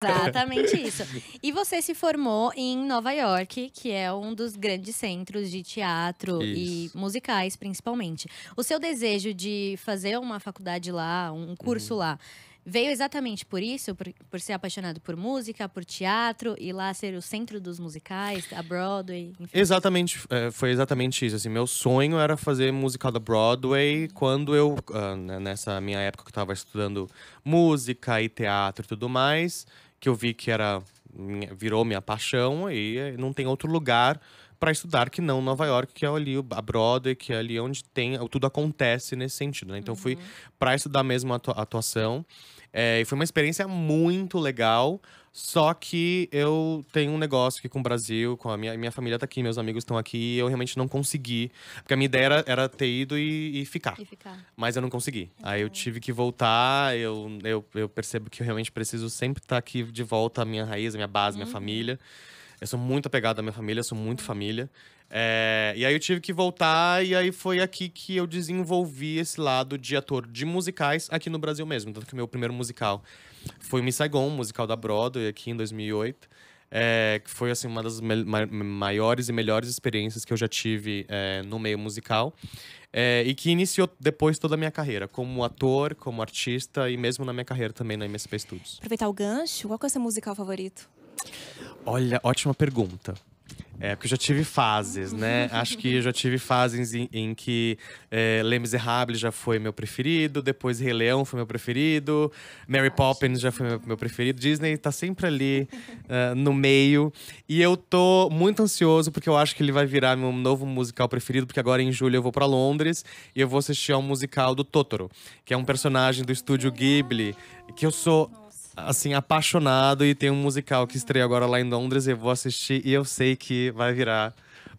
Exatamente isso. E você se formou em Nova York, que é um dos grandes centros de teatro e Isso. musicais, principalmente. O seu desejo de fazer uma faculdade lá, um curso Uhum. lá, veio exatamente por isso? Por ser apaixonado por música, por teatro, e lá ser o centro dos musicais, a Broadway, enfim. Exatamente, foi exatamente isso, assim, meu sonho era fazer musical da Broadway quando eu, nessa minha época que eu estava estudando música e teatro e tudo mais, que eu vi que virou minha paixão e não tem outro lugar para estudar que não Nova York, que é ali a Broadway, que é ali onde tudo acontece nesse sentido, né? Então eu fui Uhum. para estudar mesmo atuação, e foi uma experiência muito legal. Só que eu tenho um negócio aqui com o Brasil, com a minha família tá aqui, meus amigos estão aqui, e eu realmente não consegui. Porque a minha ideia era ter ido e ficar. E ficar. Mas eu não consegui. Aí eu Ah. tive que voltar, eu percebo que eu realmente preciso sempre estar aqui de volta à minha raiz, à minha base, à minha Uhum. família. Eu sou muito apegado à minha família, sou muito família. E aí eu tive que voltar, e aí foi aqui que eu desenvolvi esse lado de ator de musicais aqui no Brasil mesmo. Tanto que o meu primeiro musical foi o Miss Saigon, um musical da Broadway, aqui em 2008. Que foi assim, uma das maiores e melhores experiências que eu já tive no meio musical. E que iniciou depois toda a minha carreira, como ator, como artista e mesmo na minha carreira também na MSP Studios. Aproveitar o gancho, qual que é o seu musical favorito? Olha, ótima pergunta. Porque eu já tive fases, né? Acho que eu já tive fases em que Les Misérables já foi meu preferido, depois Rei Leão foi meu preferido, Mary Poppins já foi meu preferido. Disney tá sempre ali no meio. E eu tô muito ansioso, porque eu acho que ele vai virar meu novo musical preferido, porque agora em julho eu vou pra Londres e eu vou assistir ao musical do Totoro, que é um personagem do estúdio Ghibli, que eu sou assim, apaixonado, e tem um musical que estreia agora lá em Londres, eu vou assistir e eu sei que vai virar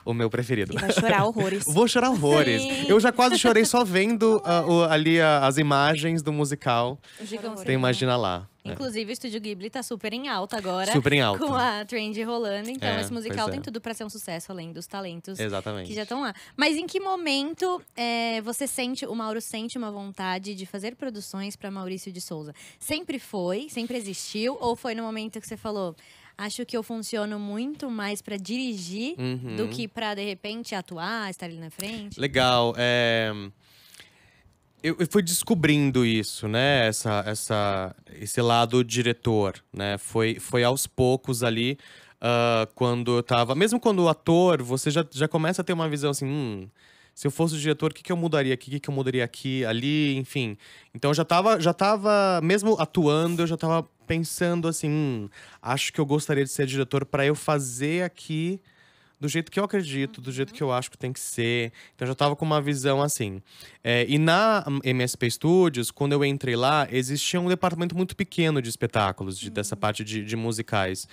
o meu preferido. E vai chorar horrores. Vou chorar horrores. Sim. Eu já quase chorei só vendo ali as imagens do musical. Então imagina lá. Inclusive, o Estúdio Ghibli tá super em alta agora. Super em alta. Com a trend rolando. Então, esse musical pois tem é. tudo pra ser um sucesso, além dos talentos Exatamente. que já estão lá. Mas em que momento o Mauro sente uma vontade de fazer produções pra Maurício de Souza? Sempre foi? Sempre existiu? Ou foi no momento que você falou… Acho que eu funciono muito mais pra dirigir do que pra, de repente, atuar, estar ali na frente? Legal. Eu fui descobrindo isso, né? Esse lado diretor, né? Foi aos poucos ali, quando eu tava… Mesmo quando ator, você já começa a ter uma visão assim… se eu fosse o diretor, o que eu mudaria aqui? O que eu mudaria aqui, ali, enfim. Então eu já tava, mesmo atuando, eu já tava pensando assim… acho que eu gostaria de ser diretor pra eu fazer aqui do jeito que eu acredito, do jeito que eu acho que tem que ser. Então eu já tava com uma visão assim. E na MSP Studios, quando eu entrei lá, existia um departamento muito pequeno de espetáculos, dessa parte de musicais.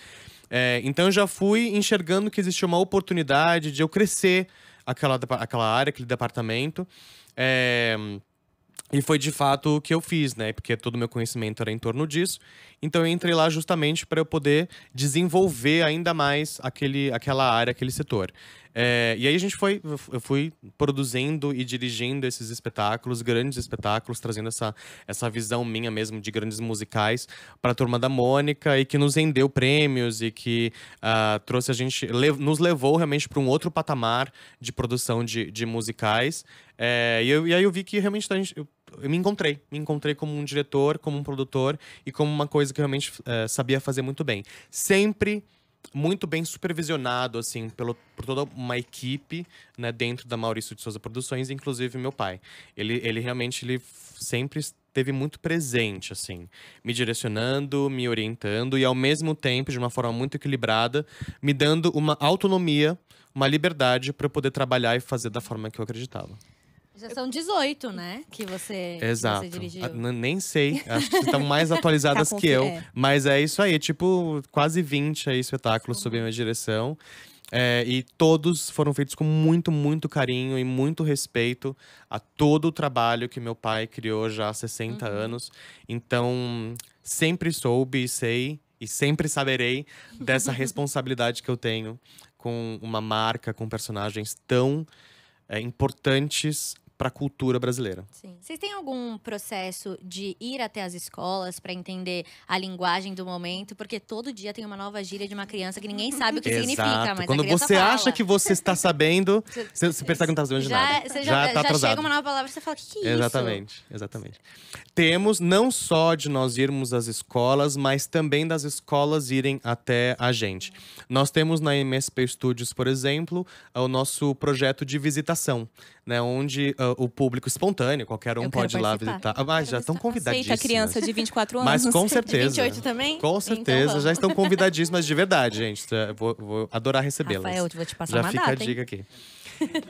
Então eu já fui enxergando que existia uma oportunidade de eu crescer aquela área, aquele departamento. E foi de fato o que eu fiz, né? Porque todo o meu conhecimento era em torno disso. Então eu entrei lá justamente para eu poder desenvolver ainda mais aquela área, aquele setor. E aí eu fui produzindo e dirigindo esses espetáculos, grandes espetáculos, trazendo essa visão minha mesmo de grandes musicais para a Turma da Mônica, e que nos rendeu prêmios e que trouxe nos levou realmente para um outro patamar de produção de musicais. E aí eu vi que realmente eu me encontrei como um diretor, como um produtor e como uma coisa que eu realmente sabia fazer muito bem. Sempre muito bem supervisionado, assim, por toda uma equipe, né, dentro da Maurício de Souza Produções, inclusive meu pai. Ele realmente, sempre esteve muito presente, assim, me direcionando, me orientando e, ao mesmo tempo, de uma forma muito equilibrada, me dando uma autonomia, uma liberdade para eu poder trabalhar e fazer da forma que eu acreditava. Já são 18, né? Que você Exato. dirigiu. Nem sei. Acho que estão mais atualizadas Tá que eu. é. Mas é isso aí. Tipo, quase 20 aí espetáculos sob a minha direção. E todos foram feitos com muito, muito carinho e muito respeito a todo o trabalho que meu pai criou já há 60 anos. Então, sempre soube e sei, e sempre saberei dessa responsabilidade que eu tenho com uma marca, com personagens tão importantes para a cultura brasileira. Sim. Vocês têm algum processo de ir até as escolas para entender a linguagem do momento? Porque todo dia tem uma nova gíria de uma criança que ninguém sabe o que significa, mas Quando a criança você fala. acha que você está sabendo, você percebe que não está sabendo de nada. Você Já tá atrasado. chega uma nova palavra e você fala, o que é isso? Exatamente. Temos não só de nós irmos às escolas, mas também das escolas irem até a gente. Nós temos na MSP Studios, por exemplo, o nosso projeto de visitação, né? Onde o público espontâneo, qualquer um Eu quero pode ir lá participar. visitar. Mas já estão convidadíssimas. Aceita criança de 24 anos. Mas com De certeza. 28 também? Com Então certeza, vamos. já estão convidadíssimas de verdade, gente. Vou adorar recebê-las. Rafael, eu vou te passar Já uma fica data, a hein? dica aqui.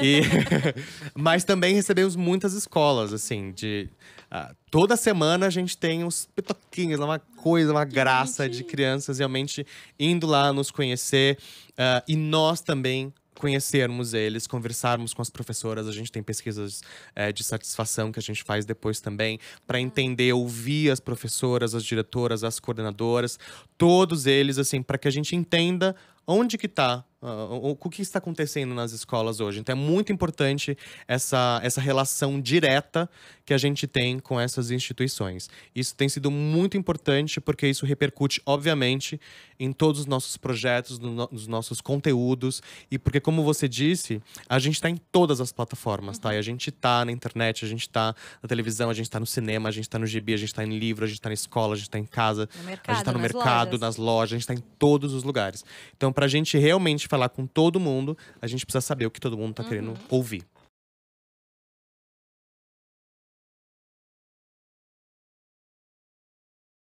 E mas também recebemos muitas escolas, assim, toda semana a gente tem uns pitoquinhos, uma coisa, uma graça de crianças realmente indo lá nos conhecer. E nós também conhecermos eles, conversarmos com as professoras. A gente tem pesquisas de satisfação que a gente faz depois também, para entender, ouvir as professoras, as diretoras, as coordenadoras, todos eles, assim, para que a gente entenda onde que está, o que está acontecendo nas escolas hoje. Então é muito importante essa relação direta que a gente tem com essas instituições. Isso tem sido muito importante porque isso repercute, obviamente, em todos os nossos projetos, nos nossos conteúdos. E porque, como você disse, a gente está em todas as plataformas, tá? E a gente está na internet, a gente está na televisão, a gente está no cinema, a gente está no gibi, a gente está em livro, a gente está na escola, a gente está em casa, No mercado, a gente está no nas mercado, lojas. nas lojas, a gente está em todos os lugares. Então, pra gente realmente falar com todo mundo, a gente precisa saber o que todo mundo tá querendo ouvir.